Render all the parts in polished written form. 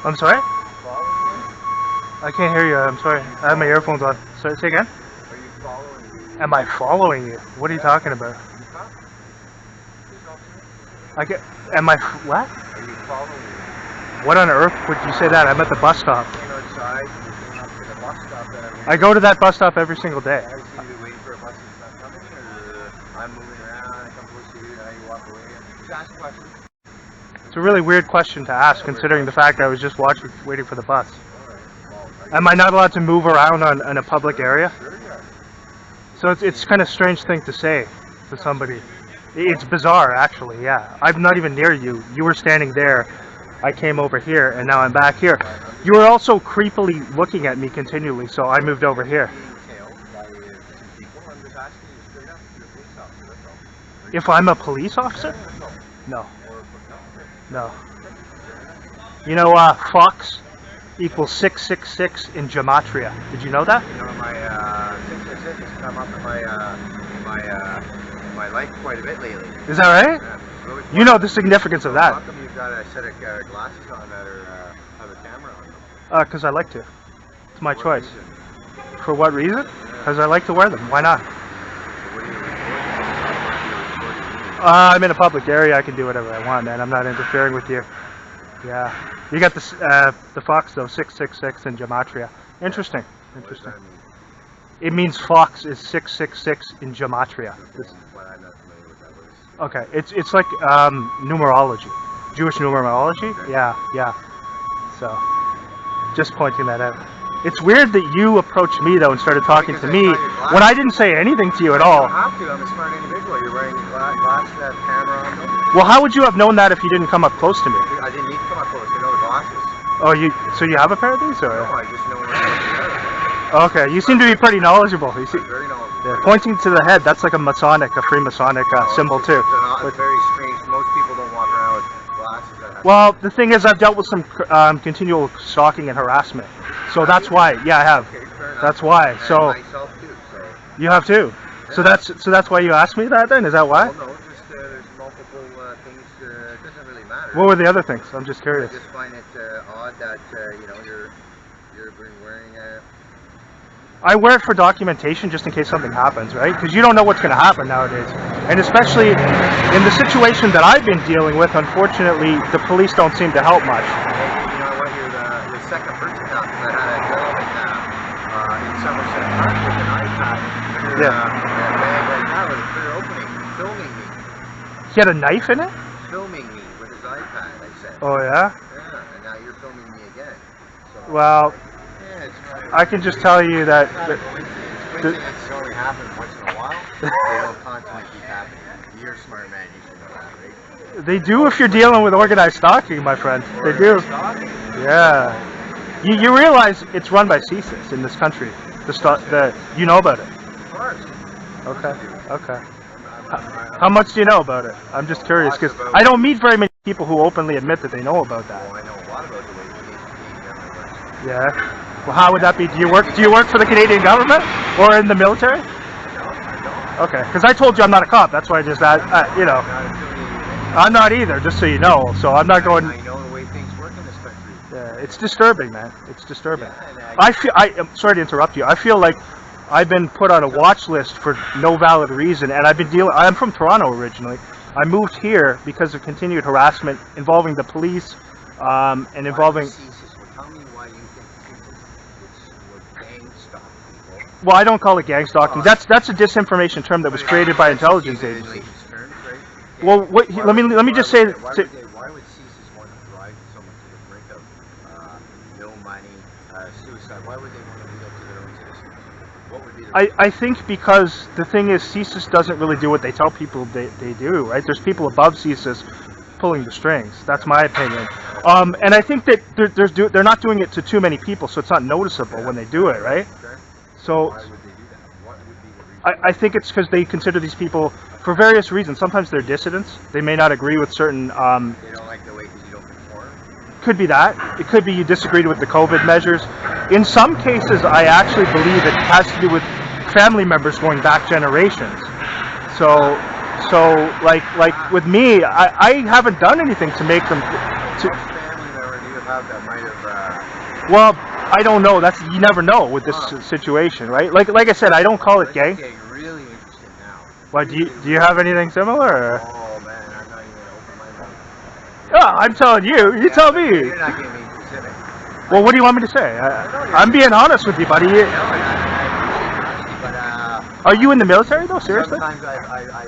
I'm sorry? Following me? I can't hear you. I'm sorry. I have my earphones on. Sorry, say again? Are you following me? Am I following you? What are you talking about? Huh? Police officer? I get. Am I. What? Are you following me? What on earth would you say that? I'm at the bus stop. You came outside, you came up to the bus stop that I'm I go to that bus stop every single day. I see you waiting for a bus that's not coming, or I'm moving around, I come close to you, now you walk away. Just ask questions. It's a really weird question to ask, considering the fact I was just waiting for the bus. Am I not allowed to move around in a public area? Sure you are. So it's kind of strange thing to say to somebody. It's bizarre, actually, yeah. I'm not even near you. You were standing there. I came over here, and now I'm back here. You were also creepily looking at me continually, so I moved over here. If I'm a police officer? No. No. You know, Fox equals 666 in gematria. Did you know that? You know, my 666 has come up in my life quite a bit lately. Is that right? Yeah. You know the significance of that. How come you've got a set of glasses on that or have a camera on them? Because I like to. It's my choice. For what reason? Because I like to wear them. Why not? I'm in a public area. I can do whatever I want, man. I'm not interfering with you. Yeah. You got the Fox, though, 666 in gematria. Interesting. Interesting. It means Fox is 666 in gematria. Okay, it's like numerology, Jewish numerology. Yeah, yeah. So, just pointing that out. It's weird that you approached me though and started talking to me when I didn't say anything to you at all. You don't have to. I'm a smart individual. You're wearing glasses that have camera on them. Well, how would you have known that if you didn't come up close to me? I didn't need to come up close. I know the glasses. Oh, so you have a pair of these, or? No, I just know what I'm Okay, you seem to be pretty knowledgeable. You see, very knowledgeable. yeah, pointing to the head, that's like a Freemasonic symbol too. It's very strange. Most people don't walk around with glasses that have... Well, the thing is, I've dealt with some continual stalking and harassment, so that's why. Yeah, I have. Okay, fair enough. That's why. So myself too. So. You have too. Yeah. So that's why you asked me that then? Is that why? Well, no, just there's multiple things. It doesn't really matter. What were the other things? I'm just curious. I just find it odd that you know you're wearing I wear it for documentation just in case something happens, right? Because you don't know what's going to happen nowadays. And especially in the situation that I've been dealing with, unfortunately, the police don't seem to help much. You know what, you're the second person now, because I had a gentleman in Somerset Park with an iPad in a bag right now with a clear opening, filming me. He had a knife in it? Filming me with his iPad, I said. Oh, yeah? Yeah, and now you're filming me again. So, well... I can just tell you that... Coincidences only happen once in a while. They don't constantly keep happening. You're a smart man, you should know that, right? They do if you're dealing with organized stalking, my friend. They do. Yeah. You realize it's run by CSIS in this country. You know about it? Of course. Okay. Okay. How much do you know about it? I'm just curious, because I don't meet very many people who openly admit that they know about that. Well, I know a lot about the way Canadian government works. Yeah. Well, how would that be? Do you work for the Canadian government or in the military? No, I don't. Okay, because I told you I'm not a cop. That's why I just, you know, I'm not either. Just so you know. So I'm not going. I know the way things work in this country. Yeah, it's disturbing, man. It's disturbing. I'm sorry to interrupt you. I feel like I've been put on a watch list for no valid reason, and I'm from Toronto originally. I moved here because of continued harassment involving the police, and involving. Well, I don't call it gang stalking. That's a disinformation term that was created by intelligence agencies. Well, let me just say. Why would CSIS want to drive someone to the brink of no money, suicide? Why would they want to do that to their own citizens? What would be the I think because the thing is, CSIS doesn't really do what they tell people they do, right? There's people above CSIS pulling the strings. That's my opinion. And I think that they're not doing it to too many people, so it's not noticeable when they do it, right? So, why would they do that? What would be the reason? I think it's because they consider these people, for various reasons. Sometimes they're dissidents. They may not agree with certain... they don't like the way you don't conform? Could be that. It could be you disagreed with the COVID measures. In some cases, I actually believe it has to do with family members going back generations. So like with me, I haven't done anything to make them... What family member do you have job that might have. Well, I don't know. You never know with this situation, right? Like I said, I don't call it gay. Getting really interested now. What do you have anything similar? Or? Oh man, I'm not even gonna open my mouth. Oh, I'm telling you. You tell me. You're not giving me specific. Well, what do you want me to say? I'm being honest with you, buddy. Are you in the military though? Seriously? Sometimes I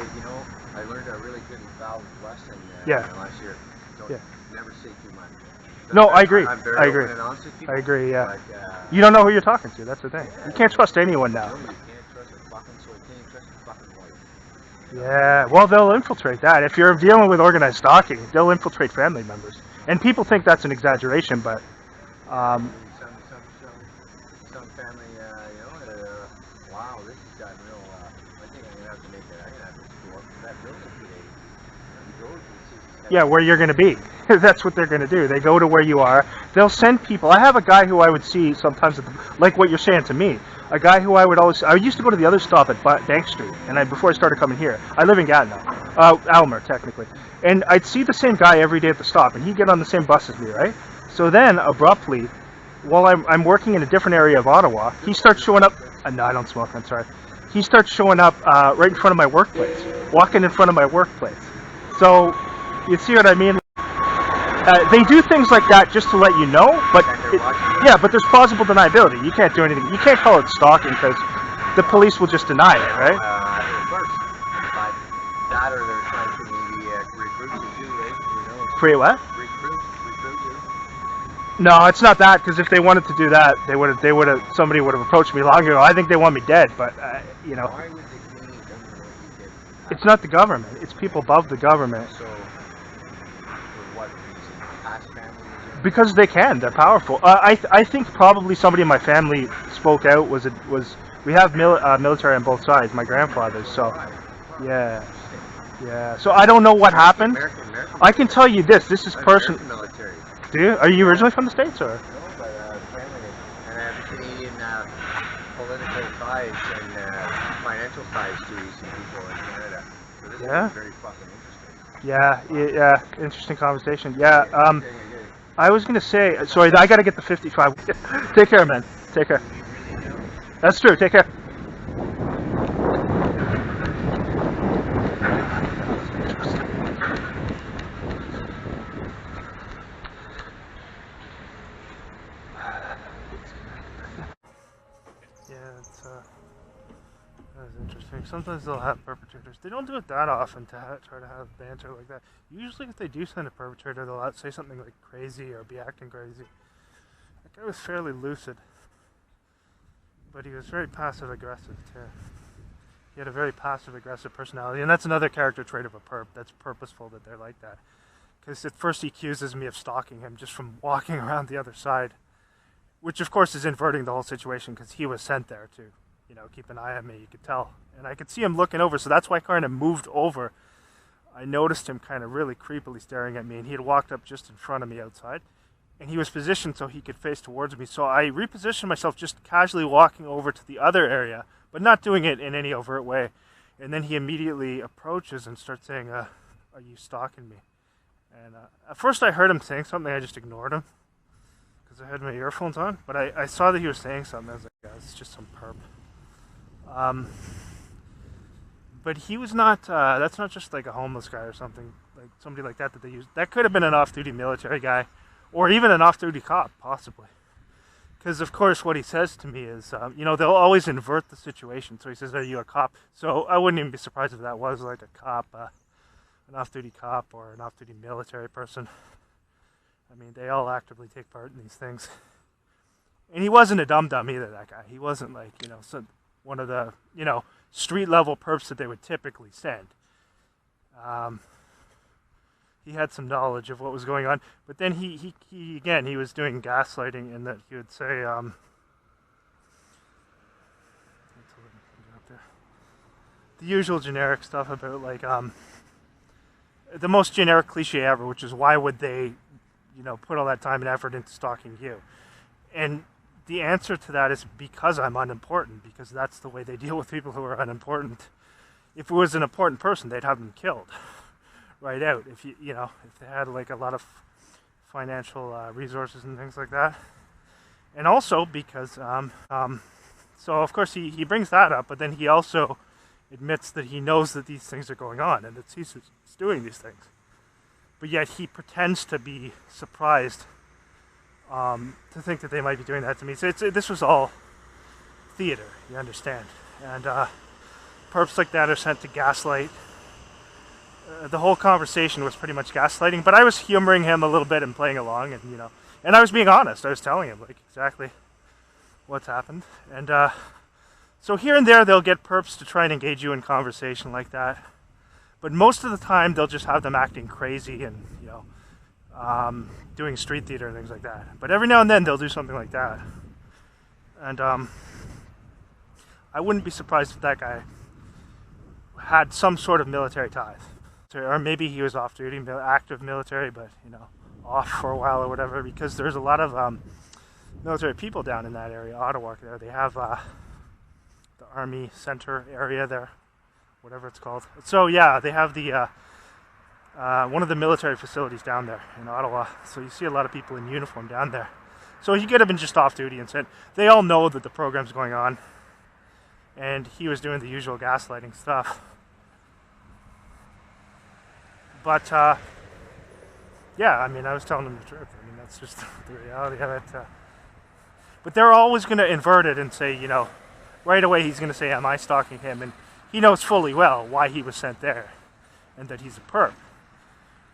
learned a really good and valuable lesson last year. Don't never say too much. No, I agree. I'm very I agree. open and honest with people, I agree. Yeah. But, You don't know who you're talking to. That's the thing. You can't trust anyone now. You can't trust a fucking soul. You can't trust a fucking wife. Yeah. Well, they'll infiltrate that. If you're dealing with organized stalking, they'll infiltrate family members. And people think that's an exaggeration, but. Some family, wow, this has gotten real. I think I'm gonna have to make that. I'm gonna have to go up to that building today and go to the CSIS. Yeah, where you're going to be. That's what they're going to do. They go to where you are. They'll send people. I have a guy who I would see sometimes, like what you're saying to me. A guy who I would always. I used to go to the other stop at Bank Street, and before I started coming here, I live in Gatineau, Aylmer technically, and I'd see the same guy every day at the stop, and he'd get on the same bus as me, right? So then abruptly, while I'm working in a different area of Ottawa, he starts showing up. No, I don't smoke. I'm sorry. He starts showing up right in front of my workplace, walking in front of my workplace. So you see what I mean? They do things like that just to let you know, but but there's plausible deniability. You can't do anything. You can't call it stalking because the police will just deny it, right? Of course. But that or they're trying to maybe recruit you too, right? You know, Create what? recruit you. No, it's not that. Because if they wanted to do that, somebody would have approached me long ago. I think they want me dead, but you know. Why would the Canadian government want you dead? It's not the government. It's people above the government. So, for what reason? Past families? Because they can. They're powerful. I think probably somebody in my family spoke out. We have military on both sides. My grandfather's. So, yeah. So I don't know what happened. American I can tell you this. This is personal. military. Do you? Are you originally from the States or? No, but family. And I have Canadian political ties and financial ties to some people in Canada. So this is very fucking interesting. Yeah. Interesting conversation. Yeah. I was gonna say. Sorry, I gotta get the 55. Take care, man. Take care. That's true. Take care. That's interesting. Sometimes they'll have perpetrators. They don't do it that often to try to have banter like that. Usually if they do send a perpetrator, they'll say something like crazy or be acting crazy. That guy was fairly lucid. But he was very passive-aggressive, too. He had a very passive-aggressive personality. And that's another character trait of a perp. That's purposeful that they're like that. Because at first he accuses me of stalking him just from walking around the other side. Which, of course, is inverting the whole situation because he was sent there to, keep an eye on me, you could tell. And I could see him looking over, so that's why I kind of moved over. I noticed him kind of really creepily staring at me, and he had walked up just in front of me outside. And he was positioned so he could face towards me. So I repositioned myself just casually walking over to the other area, but not doing it in any overt way. And then he immediately approaches and starts saying, are you stalking me? And at first I heard him saying something, I just ignored him. Because I had my earphones on. But I saw that he was saying something. I was like, yeah, it's just some perp. But he was not, that's not just like a homeless guy or something. Like somebody like that they use. That could have been an off-duty military guy. Or even an off-duty cop, possibly. Because, of course, what he says to me is, they'll always invert the situation. So he says, are you a cop? So I wouldn't even be surprised if that was like a cop, an off-duty cop or an off-duty military person. I mean, they all actively take part in these things. And he wasn't a dum-dum either, that guy. He wasn't like, one of the, street-level perps that they would typically send. He had some knowledge of what was going on, but then he was doing gaslighting in that he would say, the usual generic stuff about like, the most generic cliche ever, which is why would they, put all that time and effort into stalking you? And the answer to that is because I'm unimportant, because that's the way they deal with people who are unimportant. If it was an important person, they'd have them killed. Right out. If if they had like a lot of financial resources and things like that. And also because, so of course he brings that up, but then he also admits that he knows that these things are going on and that CSIS is doing these things. But yet he pretends to be surprised to think that they might be doing that to me. So this was all theater, you understand. And perps like that are sent to gaslight. The whole conversation was pretty much gaslighting, but I was humoring him a little bit and playing along, and and I was being honest. I was telling him like exactly what's happened. And so here and there they'll get perps to try and engage you in conversation like that. But most of the time they'll just have them acting crazy and doing street theater and things like that. But every now and then they'll do something like that. And I wouldn't be surprised if that guy had some sort of military ties. Or maybe he was off duty, active military, but off for a while or whatever, because there's a lot of military people down in that area, Ottawa there. They have the Army Center area there, whatever it's called. So yeah, they have the one of the military facilities down there in Ottawa. So you see a lot of people in uniform down there. So he could have been just off duty and said, they all know that the program's going on, and he was doing the usual gaslighting stuff. But yeah, I mean, I was telling him the truth. I mean, that's just the reality of it. But they're always going to invert it and say, right away he's going to say, am I stalking him? And he knows fully well why he was sent there and that he's a perp.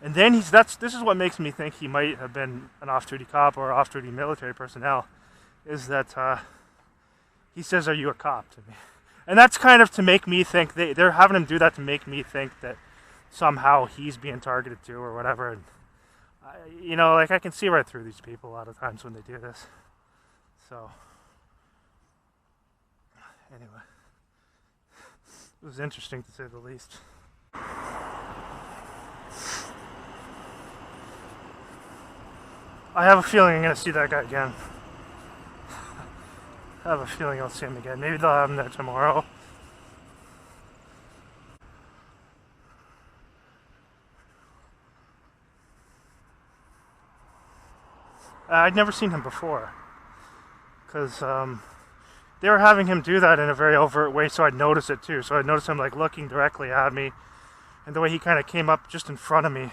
And then this is what makes me think he might have been an off-duty cop or off-duty military personnel, is that he says, are you a cop to me? And that's kind of to make me think, they're having him do that to make me think that somehow he's being targeted to or whatever. And like I can see right through these people a lot of times when they do this. So anyway, it was interesting to say the least. I have a feeling I'm going to see that guy again. I have a feeling I'll see him again. Maybe they'll have him there tomorrow. I'd never seen him before, because they were having him do that in a very overt way, so I'd notice it too. So I'd notice him like looking directly at me, and the way he kind of came up just in front of me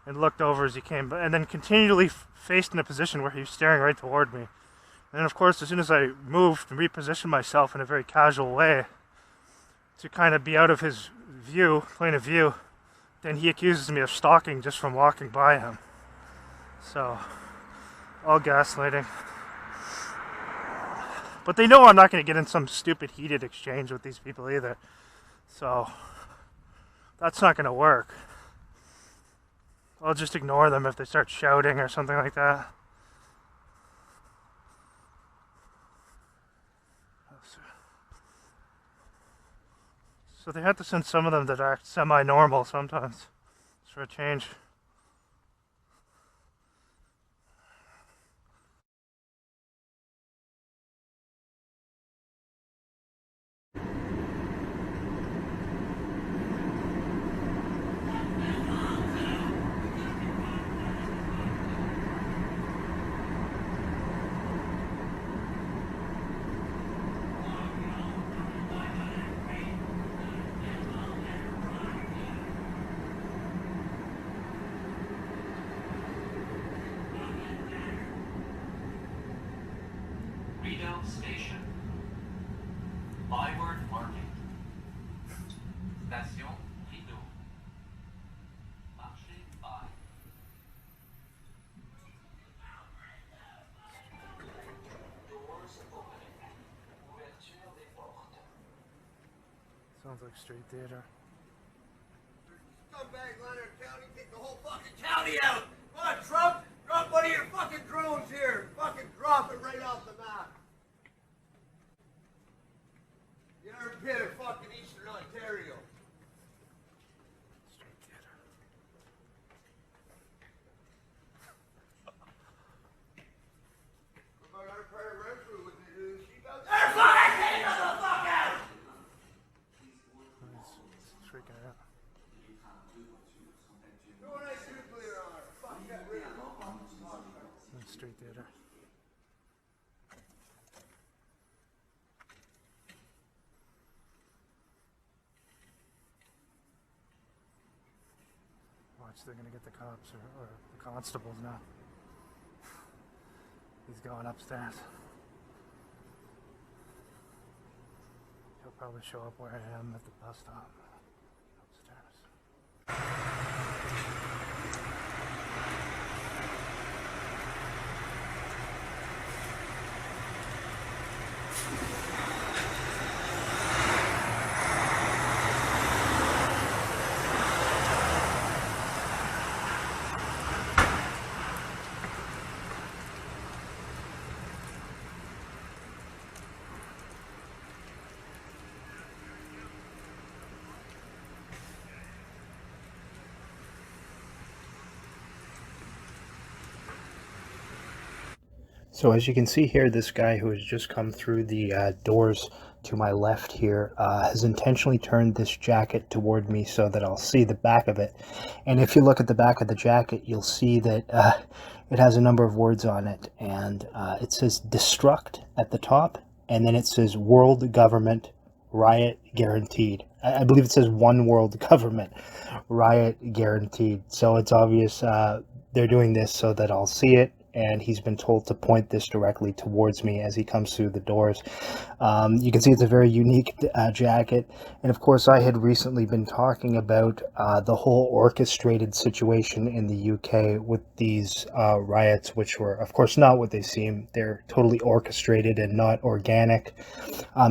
and looked over as he came, and then continually faced in a position where he was staring right toward me. And of course, as soon as I moved and repositioned myself in a very casual way to kind of be out of his point of view, then he accuses me of stalking just from walking by him. So, all gaslighting. But they know I'm not going to get in some stupid heated exchange with these people either. So, that's not going to work. I'll just ignore them if they start shouting or something like that. So they have to send some of them that act semi-normal sometimes. Just for a change. Station. Byward Market. Station Rideau. Marché by. Doors opening. Ouverture des portes. Sounds like street theater. Scumbag Leonard County, take the whole fucking county out! Come on, Trump! Drop one of your fucking drones here! Fucking drop it right off the map! You never been in fucking Eastern Ontario. Street theater. What about our prior referee with the sheep out there? They're fucking taking us the fuck out! He's freaking out. Throw a nice nuclear on her. Fuck that rid of them. Street Theater. Watch, they're gonna get the cops or the constables now. He's going upstairs. He'll probably show up where I am at the bus stop. Upstairs. So as you can see here, this guy who has just come through the doors to my left here has intentionally turned this jacket toward me so that I'll see the back of it. And if you look at the back of the jacket, you'll see that it has a number of words on it. And it says destruct at the top, and then it says world government riot guaranteed. I believe it says one world government riot guaranteed. So it's obvious they're doing this so that I'll see it. And he's been told to point this directly towards me as he comes through the doors. You can see it's a very unique jacket. And of course, I had recently been talking about the whole orchestrated situation in the UK with these riots, which were, of course, not what they seem. They're totally orchestrated and not organic.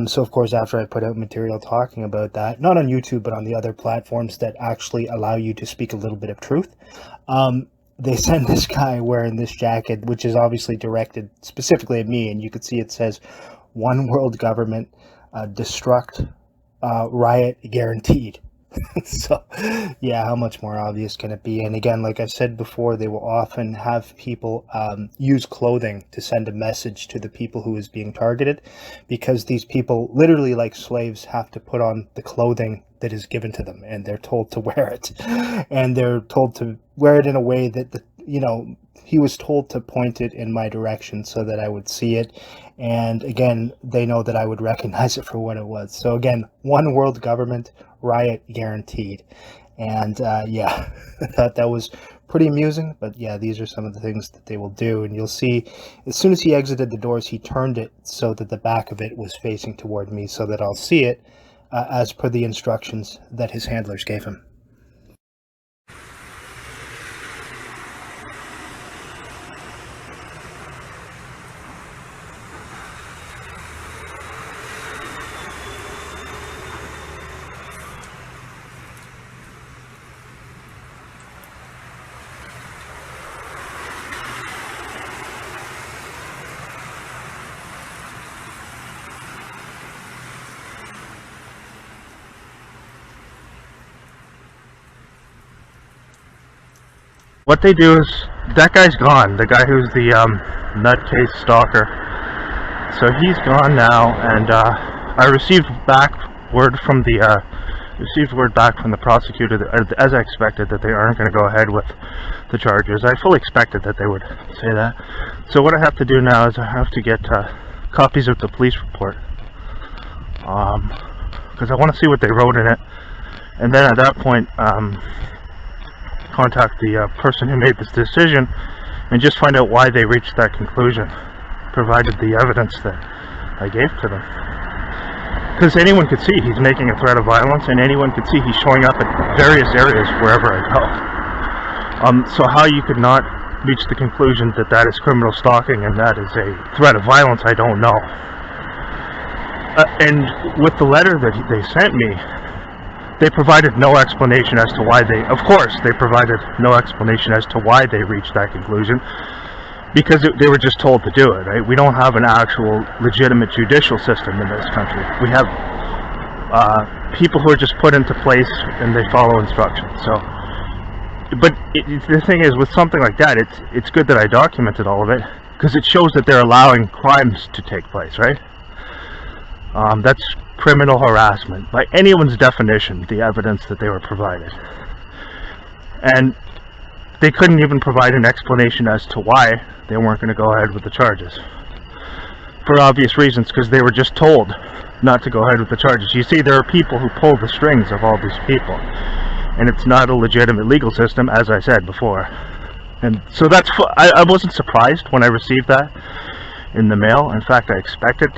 So, of course, after I put out material talking about that, not on YouTube, but on the other platforms that actually allow you to speak a little bit of truth, they send this guy wearing this jacket, which is obviously directed specifically at me, and you can see it says one world government, destruct, riot guaranteed. So yeah, how much more obvious can it be? And again, like I said before, they will often have people use clothing to send a message to the people who is being targeted, because these people, literally like slaves, have to put on the clothing that is given to them, and they're told to wear it, and they're told to wear it in a way that he was told to point it in my direction so that I would see it. And again, they know that I would recognize it for what it was. So again, one world government, riot guaranteed. And yeah, I thought that was pretty amusing. But yeah, these are some of the things that they will do. And you'll see, as soon as he exited the doors, he turned it so that the back of it was facing toward me so that I'll see it as per the instructions that his handlers gave him. What they do is, that guy's gone, the guy who's the nutcase stalker. So he's gone now, and I received word back from the prosecutor that, as I expected, that they aren't going to go ahead with the charges. I fully expected that they would say that. So what I have to do now is I have to get copies of the police report, because I want to see what they wrote in it, and then at that point contact the person who made this decision and just find out why they reached that conclusion, provided the evidence that I gave to them. Because anyone could see he's making a threat of violence, and anyone could see he's showing up at various areas wherever I go. So how you could not reach the conclusion that that is criminal stalking and that is a threat of violence, I don't know. And with the letter that they sent me, they provided no explanation as to why they provided no explanation as to why they reached that conclusion, because they were just told to do it, right? We don't have an actual legitimate judicial system in this country. We have people who are just put into place and they follow instructions. So, but the thing is, with something like that, it's good that I documented all of it, because it shows that they're allowing crimes to take place, right? That's criminal harassment by anyone's definition, the evidence that they were provided. And they couldn't even provide an explanation as to why they weren't going to go ahead with the charges. For obvious reasons, because they were just told not to go ahead with the charges. You see, there are people who pull the strings of all these people, and it's not a legitimate legal system, as I said before. And so that's, I wasn't surprised when I received that in the mail. In fact, I expected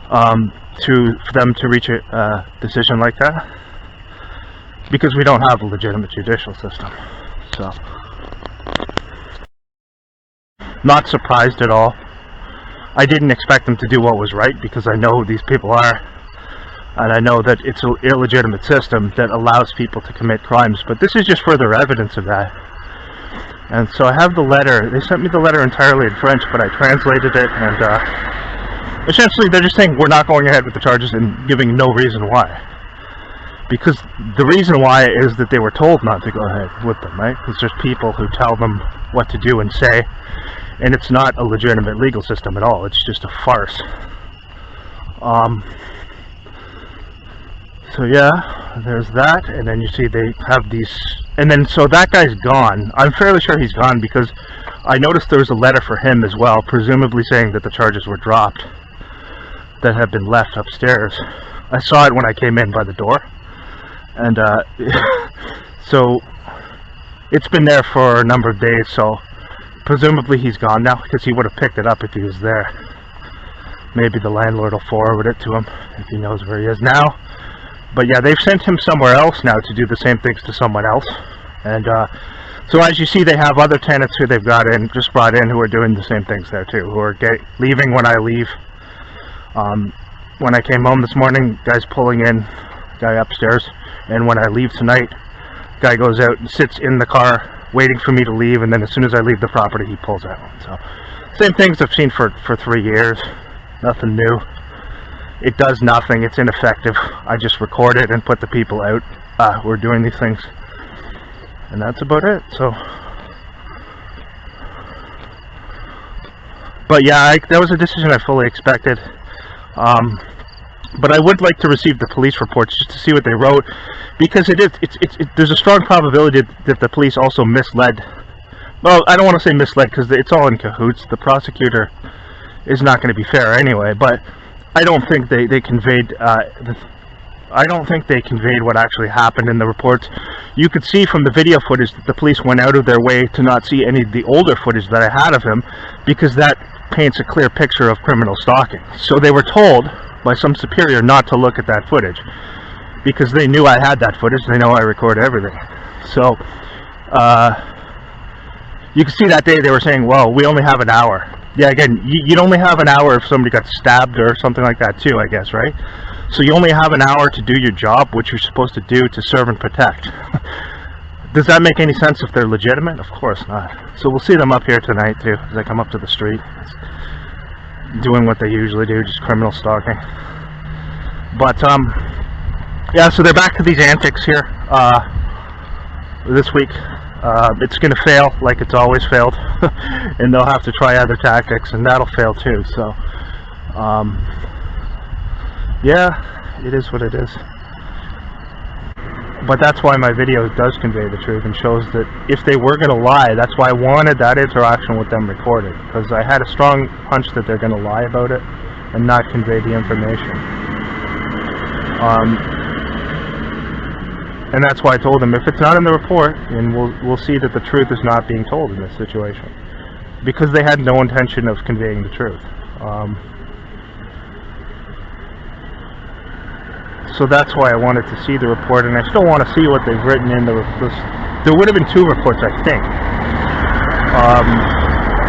for them to reach a decision like that, because we don't have a legitimate judicial system. So, not surprised at all. I didn't expect them to do what was right, because I know who these people are, and I know that it's an illegitimate system that allows people to commit crimes. But this is just further evidence of that. And so I have the letter. They sent me the letter entirely in French, but I translated it, and essentially they're just saying we're not going ahead with the charges and giving no reason why. Because the reason why is that they were told not to go ahead with them, right? Because there's people who tell them what to do and say, and it's not a legitimate legal system at all. It's just a farce. So yeah, there's that, and then you see they have these, and then so that guy's gone. I'm fairly sure he's gone, because I noticed there was a letter for him as well, presumably saying that the charges were dropped, that have been left upstairs. I saw it when I came in by the door, and so it's been there for a number of days, so presumably he's gone now, because he would have picked it up if he was there. Maybe the landlord will forward it to him if he knows where he is now. But yeah, they've sent him somewhere else now to do the same things to someone else. And so as you see, they have other tenants who they've got in, just brought in, who are doing the same things there too, who are leaving when I leave. When I came home this morning, guy's pulling in, guy upstairs. And when I leave tonight, guy goes out and sits in the car waiting for me to leave, and then as soon as I leave the property, he pulls out. So same things I've seen for 3 years. Nothing new. It does nothing. It's ineffective. I just record it and put the people out who are doing these things, and that's about it. So, but yeah, that was a decision I fully expected. But I would like to receive the police reports just to see what they wrote, because there's a strong probability that the police also misled. Well, I don't want to say misled, because it's all in cahoots. The prosecutor is not going to be fair anyway, but I don't think they conveyed. I don't think they conveyed what actually happened in the reports. You could see from the video footage that the police went out of their way to not see any of the older footage that I had of him, because that paints a clear picture of criminal stalking. So they were told by some superior not to look at that footage, because they knew I had that footage. They know I record everything. So you can see that day they were saying, well, we only have an hour. Yeah, again, you'd only have an hour if somebody got stabbed or something like that too, I guess, right? So you only have an hour to do your job, which you're supposed to do to serve and protect. Does that make any sense if they're legitimate? Of course not. So we'll see them up here tonight too, as I come up to the street, doing what they usually do, just criminal stalking. But yeah, so they're back to these antics here this week. It's going to fail like it's always failed, and they'll have to try other tactics, and that'll fail too. So yeah, it is what it is. But that's why my video does convey the truth and shows that if they were going to lie, that's why I wanted that interaction with them recorded, because I had a strong hunch that they're going to lie about it and not convey the information. And that's why I told them, if it's not in the report, then we'll see that the truth is not being told in this situation, because they had no intention of conveying the truth. So that's why I wanted to see the report, and I still want to see what they've written in the there would have been 2 reports, I think.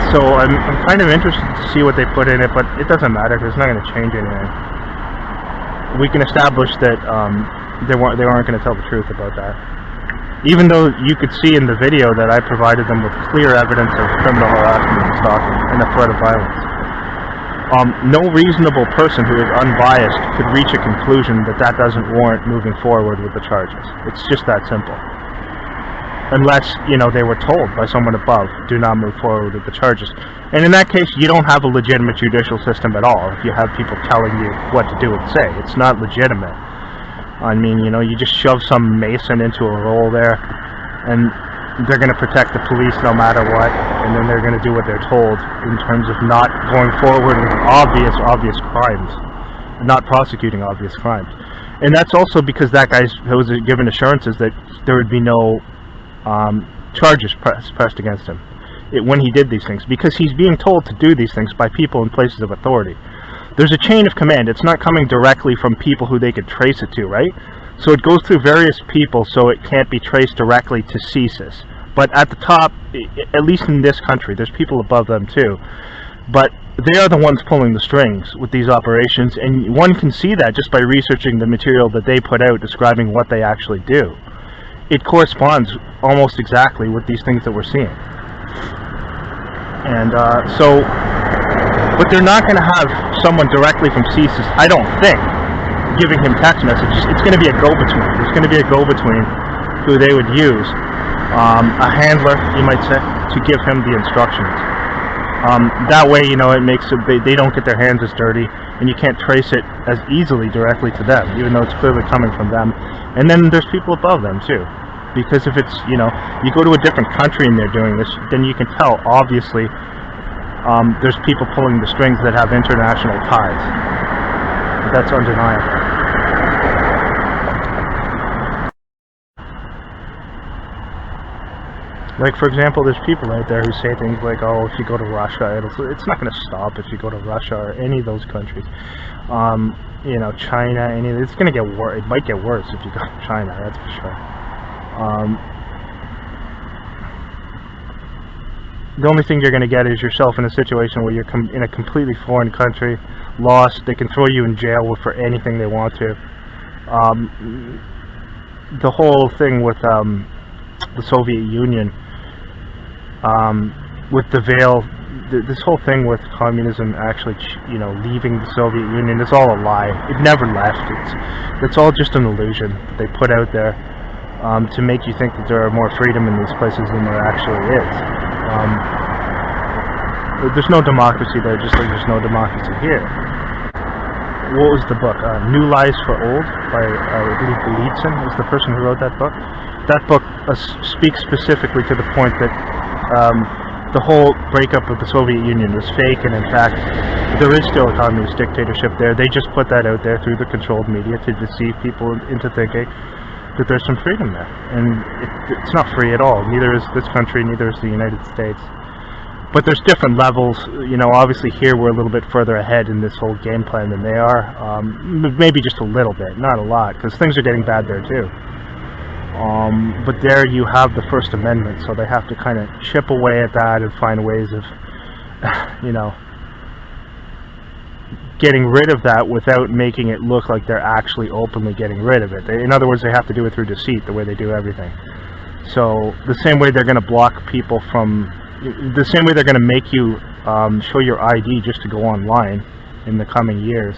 So I'm kind of interested to see what they put in it, but it doesn't matter, because it's not going to change anything. We can establish that they aren't going to tell the truth about that. Even though you could see in the video that I provided them with clear evidence of criminal harassment and stalking and a threat of violence. No reasonable person who is unbiased could reach a conclusion that that doesn't warrant moving forward with the charges. It's just that simple. Unless, you know, they were told by someone above, do not move forward with the charges. And in that case, you don't have a legitimate judicial system at all if you have people telling you what to do and say. It's not legitimate. I mean, you know, you just shove some mason into a role there, and they're going to protect the police no matter what, and then they're going to do what they're told in terms of not going forward with obvious crimes, not prosecuting obvious crimes. And that's also because that guy was given assurances that there would be no charges pressed against him when he did these things, because he's being told to do these things by people in places of authority. There's a chain of command. It's not coming directly from people who they could trace it to, right? So it goes through various people, so it can't be traced directly to CSIS. But at the top, at least in this country, there's people above them too. But they are the ones pulling the strings with these operations, and one can see that just by researching the material that they put out describing what they actually do. It corresponds almost exactly with these things that we're seeing. And but they're not going to have someone directly from CSIS, I don't think, giving him text messages. It's going to be a go-between. There's going to be a go-between who they would use, a handler, you might say, to give him the instructions. That way, you know, it makes it, they don't get their hands as dirty, and you can't trace it as easily directly to them, even though it's clearly coming from them. And then there's people above them too, because if it's, you know, you go to a different country and they're doing this, then you can tell, obviously, there's people pulling the strings that have international ties. That's undeniable. Like, for example, there's people out there who say things like, oh, if you go to Russia, it's not going to stop if you go to Russia or any of those countries. You know, China, it's going to get worse. It might get worse if you go to China, that's for sure. The only thing you're going to get is yourself in a situation where you're in a completely foreign country, lost. They can throw you in jail for anything they want to. The whole thing with the Soviet Union, with the veil, this whole thing with communism actually, you know, leaving the Soviet Union, it's all a lie. It never left. It's all just an illusion that they put out there to make you think that there are more freedom in these places than there actually is. There's no democracy there, just like there's no democracy here. What was the book? New Lies for Old by Deceit is the person who wrote that book. That book speaks specifically to the point that the whole breakup of the Soviet Union was fake, and in fact there is still a communist dictatorship there. They just put that out there through the controlled media to deceive people into thinking that there's some freedom there, and it's not free at all. Neither is this country, neither is the United States. But there's different levels. You know, obviously here we're a little bit further ahead in this whole game plan than they are. Maybe just a little bit, not a lot, because things are getting bad there too. But there you have the First Amendment, so they have to kind of chip away at that and find ways of, you know, getting rid of that without making it look like they're actually openly getting rid of it. In other words, they have to do it through deceit, the way they do everything. So the same way they're going to block people from, the same way they're going to make you show your ID just to go online in the coming years.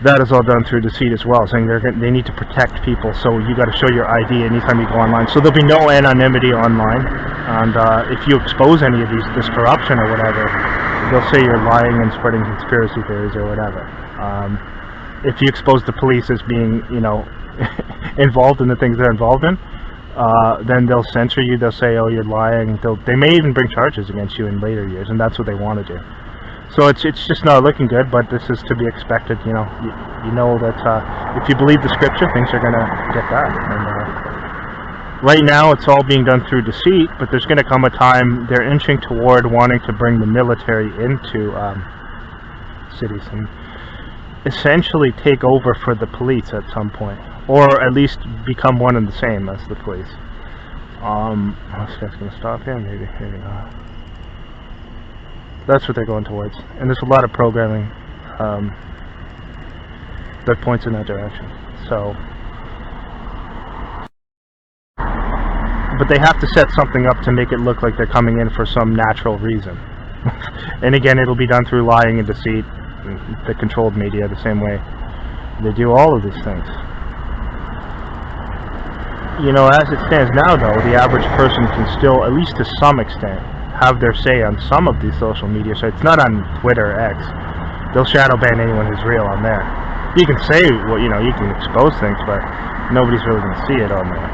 That is all done through deceit as well, saying they need to protect people, so you got to show your ID anytime you go online. So there'll be no anonymity online, and if you expose any of this corruption or whatever, they'll say you're lying and spreading conspiracy theories or whatever. If you expose the police as being, you know, involved in the things they're involved in, then they'll censor you. They'll say, oh, you're lying. They may even bring charges against you in later years, and that's what they want to do. So it's just not looking good, but this is to be expected. You know, you know that if you believe the scripture, things are going to get bad. And right now, it's all being done through deceit, but there's going to come a time they're inching toward wanting to bring the military into cities and essentially take over for the police at some point, or at least become one and the same as the police. This guy's going to stop here, maybe. Here we go. That's what they're going towards, and there's a lot of programming that points in that direction. So, but they have to set something up to make it look like they're coming in for some natural reason. And again, it'll be done through lying and deceit, the controlled media, the same way they do all of these things. You know, as it stands now, though, the average person can still, at least to some extent, have their say on some of these social media sites. It's not on Twitter or X. They'll shadow ban anyone who's real on there. You can say, well, you know, you can expose things, but nobody's really going to see it on there.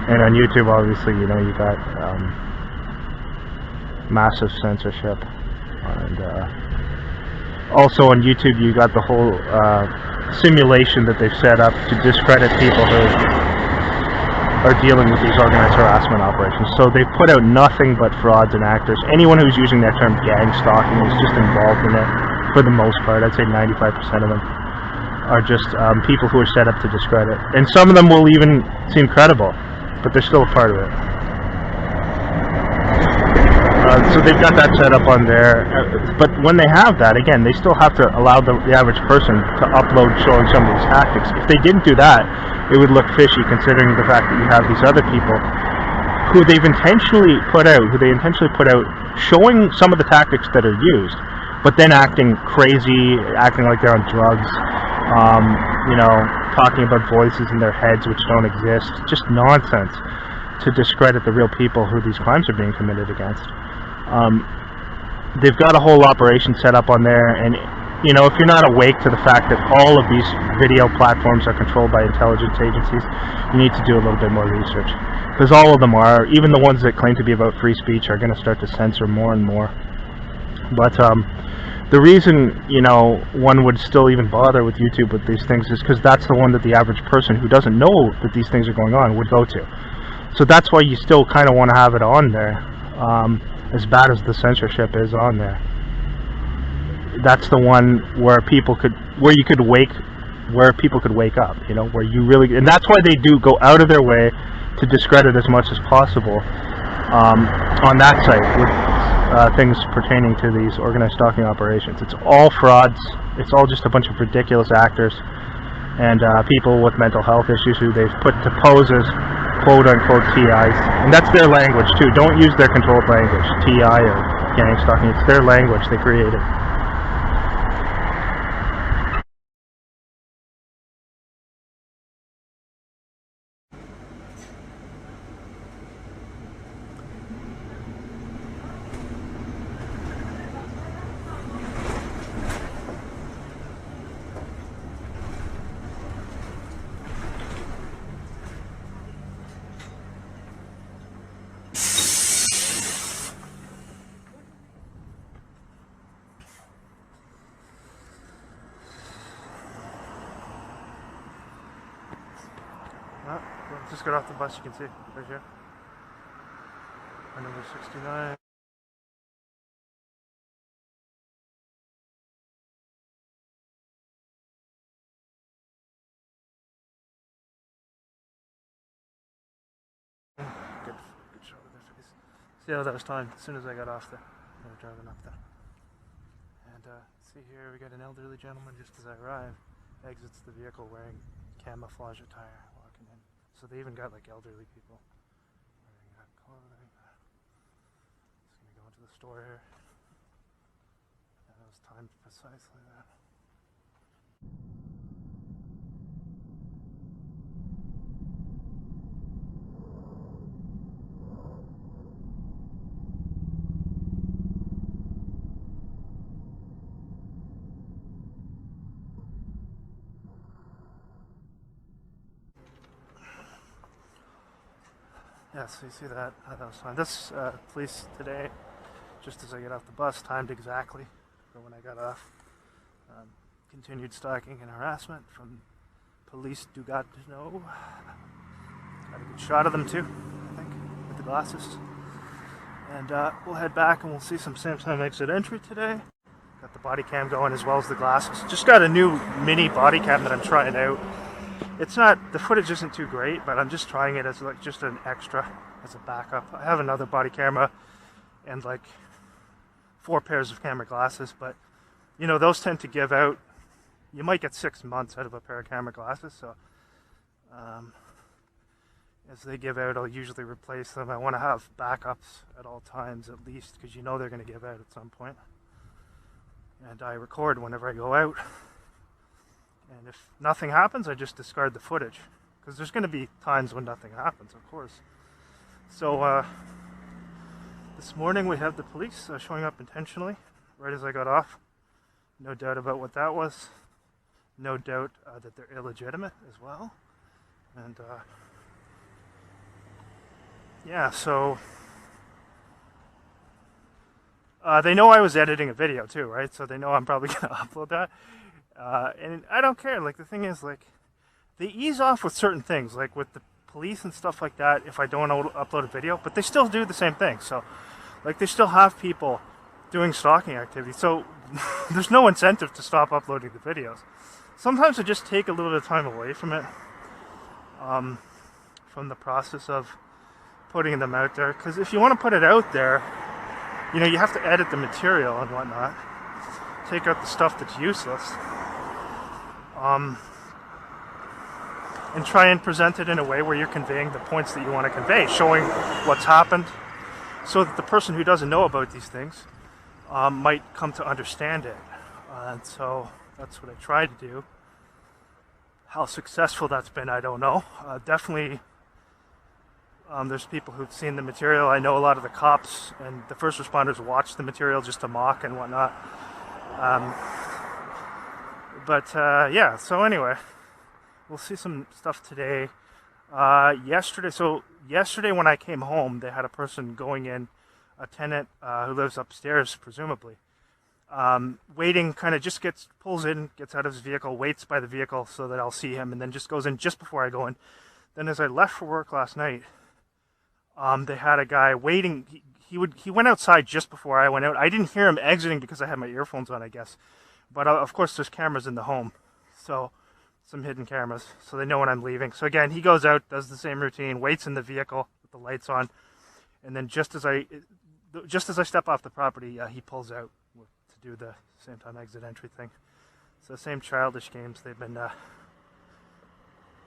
And on YouTube, obviously, you know, you got massive censorship, and also on YouTube, you got the whole simulation that they've set up to discredit people who are dealing with these organized harassment operations. So they've put out nothing but frauds and actors. Anyone who's using that term gang stalking is just involved in it for the most part. I'd say 95% of them are just people who are set up to discredit. And some of them will even seem credible, but they're still a part of it. So they've got that set up on there. But when they have that, again, they still have to allow the average person to upload showing some of these tactics. If they didn't do that, it would look fishy, considering the fact that you have these other people who they've intentionally put out, showing some of the tactics that are used, but then acting crazy, acting like they're on drugs, you know, talking about voices in their heads which don't exist. Just nonsense to discredit the real people who these crimes are being committed against. They've got a whole operation set up on there, and you know, if you're not awake to the fact that all of these video platforms are controlled by intelligence agencies, you need to do a little bit more research, because all of them are. Even the ones that claim to be about free speech are going to start to censor more and more. But the reason, you know, one would still even bother with YouTube with these things is because that's the one that the average person who doesn't know that these things are going on would go to. So that's why you still kind of want to have it on there, as bad as the censorship is on there. That's the one where people could wake up, you know, where you really, and that's why they do go out of their way to discredit as much as possible on that site with things pertaining to these organized stalking operations. It's all frauds. It's all just a bunch of ridiculous actors and people with mental health issues who they've put to pose as quote-unquote TIs, and that's their language too. Don't use their controlled language, TI or gang stalking. It's their language they created. Well, just got off the bus, you can see right here. Our number 69. Good shot of their face. See how that was timed as soon as I got off there. They were driving up there. And see here, we got an elderly gentleman just as I arrive, exits the vehicle wearing camouflage attire. So they even got like elderly people wearing that clothing. Just gonna go into the store here. And it was timed precisely that. Yeah, so you see that, that was fine. This police today, just as I get off the bus, timed exactly for when I got off. Continued stalking and harassment from police do got to know. Got a good shot of them too, I think, with the glasses. And we'll head back and we'll see some same-time exit entry today. Got the body cam going as well as the glasses. Just got a new mini body cam that I'm trying out. It's not, the footage isn't too great, but I'm just trying it as like just an extra, as a backup. I have another body camera and like 4 pairs of camera glasses, but you know, those tend to give out, you might get 6 months out of a pair of camera glasses, so as they give out, I'll usually replace them. I want to have backups at all times at least, because you know they're going to give out at some point. And I record whenever I go out. And if nothing happens, I just discard the footage, because there's going to be times when nothing happens, of course. So this morning we have the police showing up intentionally right as I got off. No doubt about what that was. No doubt that they're illegitimate as well. And yeah, so they know I was editing a video too, right? So they know I'm probably gonna upload that, and I don't care. Like, the thing is, like, they ease off with certain things, like with the police and stuff like that, if I don't upload a video, but they still do the same thing. So, like, they still have people doing stalking activity, so there's no incentive to stop uploading the videos. Sometimes I just take a little bit of time away from it, from the process of putting them out there, because if you want to put it out there, you know, you have to edit the material and whatnot, take out the stuff that's useless, and try and present it in a way where you're conveying the points that you want to convey, showing what's happened, so that the person who doesn't know about these things might come to understand it. And so that's what I try to do. How successful that's been, I don't know. Definitely, there's people who've seen the material. I know a lot of the cops and the first responders watch the material just to mock and whatnot. Yeah, so anyway, we'll see some stuff today. Yesterday when I came home, they had a person going in, a tenant who lives upstairs, presumably, waiting, kind of just pulls in, gets out of his vehicle, waits by the vehicle so that I'll see him, and then just goes in just before I go in. Then as I left for work last night, they had a guy waiting. He went outside just before I went out. I didn't hear him exiting because I had my earphones on, I guess. But of course there's cameras in the home, so some hidden cameras, so they know when I'm leaving. So again, he goes out, does the same routine, waits in the vehicle with the lights on, and then just as I step off the property, he pulls out to do the same time exit entry thing. So the same childish games they've been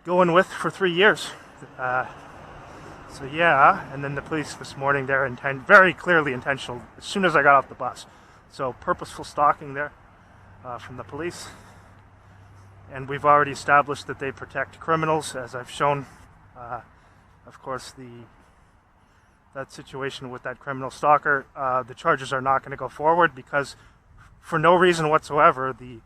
going with for 3 years. So yeah, and then the police this morning, they're very clearly intentional as soon as I got off the bus. So purposeful stalking there from the police. And we've already established that they protect criminals, as I've shown. Of course, that situation with that criminal stalker, the charges are not going to go forward because for no reason whatsoever, the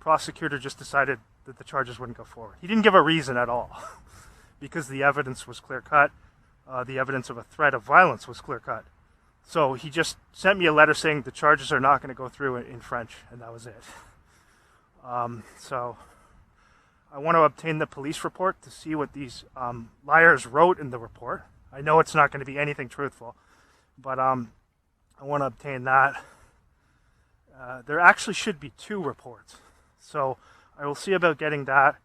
prosecutor just decided that the charges wouldn't go forward. He didn't give a reason at all because the evidence was clear-cut. The evidence of a threat of violence was clear-cut. So he just sent me a letter saying the charges are not going to go through in French, and that was it. So I want to obtain the police report to see what these liars wrote in the report. I know it's not going to be anything truthful, but I want to obtain that. There actually should be 2 reports. So I will see about getting that,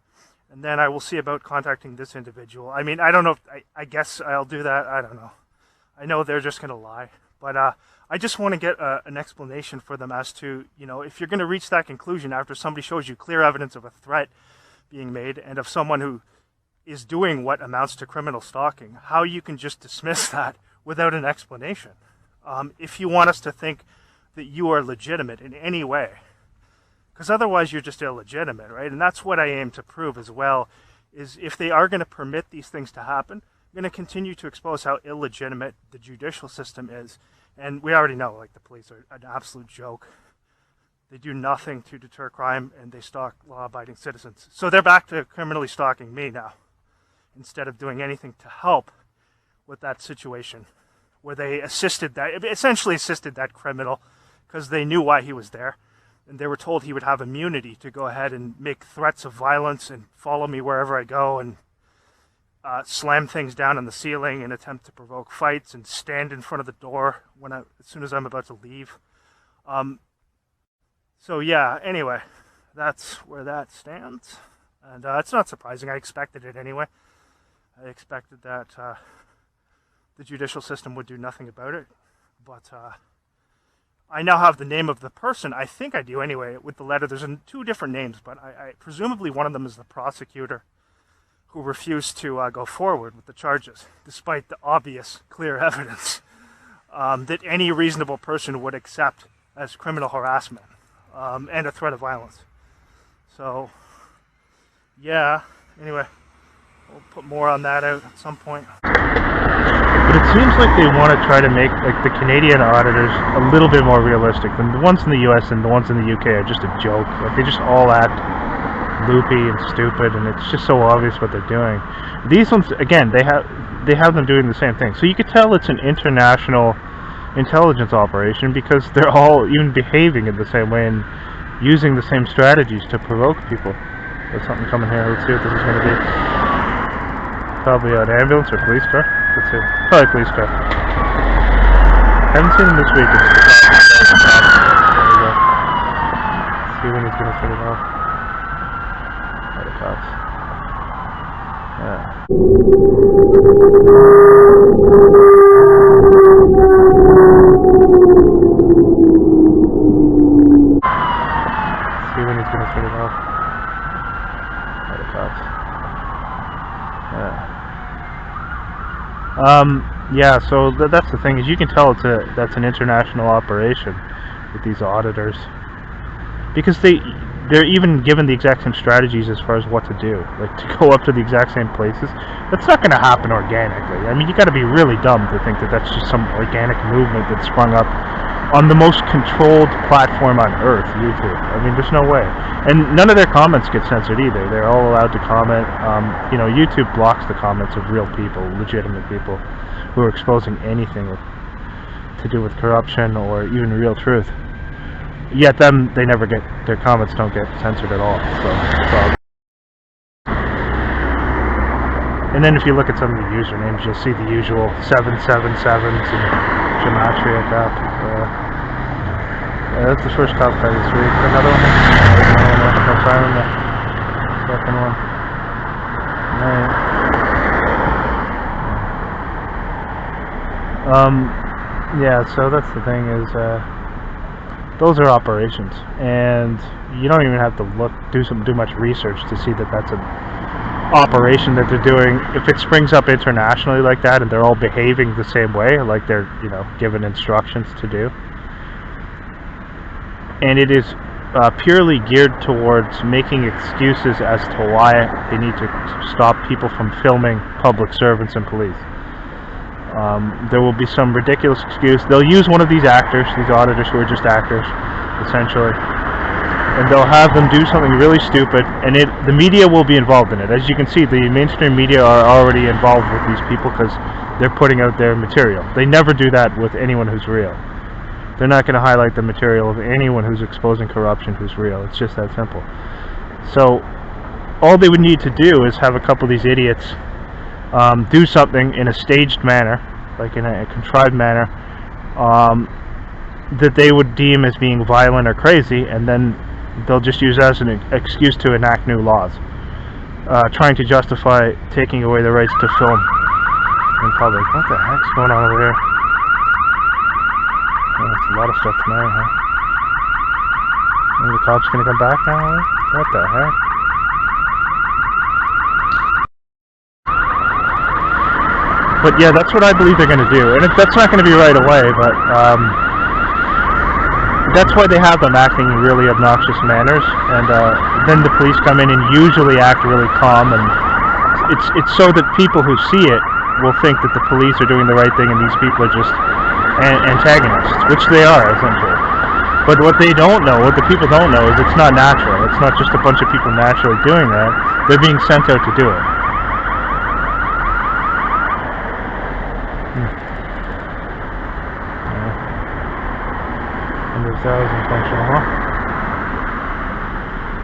and then I will see about contacting this individual. I mean, I don't know if, I guess I'll do that. I don't know. I know they're just going to lie. But I just want to get an explanation for them as to, you know, if you're going to reach that conclusion after somebody shows you clear evidence of a threat being made and of someone who is doing what amounts to criminal stalking, how you can just dismiss that without an explanation. If you want us to think that you are legitimate in any way, because otherwise you're just illegitimate, right? And that's what I aim to prove as well, is if they are going to permit these things to happen, I'm going to continue to expose how illegitimate the judicial system is. And we already know, like, the police are an absolute joke. They do nothing to deter crime, and they stalk law-abiding citizens. So they're back to criminally stalking me now, instead of doing anything to help with that situation, where they essentially assisted that criminal, because they knew why he was there. And they were told he would have immunity to go ahead and make threats of violence and follow me wherever I go and slam things down on the ceiling and attempt to provoke fights and stand in front of the door as soon as I'm about to leave. So yeah, anyway, that's where that stands. And it's not surprising. I expected it anyway. I expected that the judicial system would do nothing about it. But I now have the name of the person. I think I do anyway with the letter. There's 2 different names, but I presumably one of them is the prosecutor who refused to go forward with the charges, despite the obvious, clear evidence that any reasonable person would accept as criminal harassment and a threat of violence. So, yeah, anyway, we'll put more on that out at some point. But it seems like they want to try to make, like, the Canadian auditors a little bit more realistic. And the ones in the US and the ones in the UK are just a joke. Like, they just all act loopy and stupid, and it's just so obvious what they're doing. These ones, again, they have them doing the same thing. So you could tell it's an international intelligence operation because they're all even behaving in the same way and using the same strategies to provoke people. There's something coming here. Let's see what this is going to be. Probably an ambulance or police car. Let's see. Probably police car. Haven't seen him this week. It's the cop. There we go. Let's see when he's going to set it off. Oh, the cops. Yeah. See when he's going to set it off. Oh, the cops. Yeah, so that's the thing, is you can tell that's an international operation with these auditors. Because they're even given the exact same strategies as far as what to do. Like, to go up to the exact same places. That's not going to happen organically. I mean, you got to be really dumb to think that that's just some organic movement that sprung up on the most controlled platform on earth, YouTube. I mean, there's no way. And none of their comments get censored either. They're all allowed to comment. You know, YouTube blocks the comments of real people, legitimate people, who are exposing anything to do with corruption or even real truth. Yet they never get, their comments don't get censored at all. So, and then if you look at some of the usernames, you'll see the usual 777s and gematria crap. That's the first cop car this week. Another one? No, firing the second one. Right. Yeah, so that's the thing is, those are operations, and you don't even have to do much research to see that that's an operation that they're doing. If it springs up internationally like that, and they're all behaving the same way, like they're, you know, given instructions to do, and it is purely geared towards making excuses as to why they need to stop people from filming public servants and police. There will be some ridiculous excuse. They'll use one of these actors, these auditors who are just actors, essentially, and they'll have them do something really stupid, and the media will be involved in it. As you can see, the mainstream media are already involved with these people because they're putting out their material. They never do that with anyone who's real. They're not going to highlight the material of anyone who's exposing corruption who's real. It's just that simple. So all they would need to do is have a couple of these idiots do something in a staged manner, like in a contrived manner, that they would deem as being violent or crazy, and then they'll just use that as an excuse to enact new laws, trying to justify taking away the rights to film in public. What the heck's going on over here? That's a lot of stuff tonight, huh? Maybe the cops gonna come back now? What the heck? But yeah, that's what I believe they're gonna do, and that's not gonna be right away, but that's why they have them acting in really obnoxious manners, and then the police come in and usually act really calm, and it's so that people who see it will think that the police are doing the right thing and these people are just antagonists, which they are, essentially. But what they don't know, what the people don't know, is it's not natural. It's not just a bunch of people naturally doing that. They're being sent out to do it. Yeah. 100,000 functional, huh?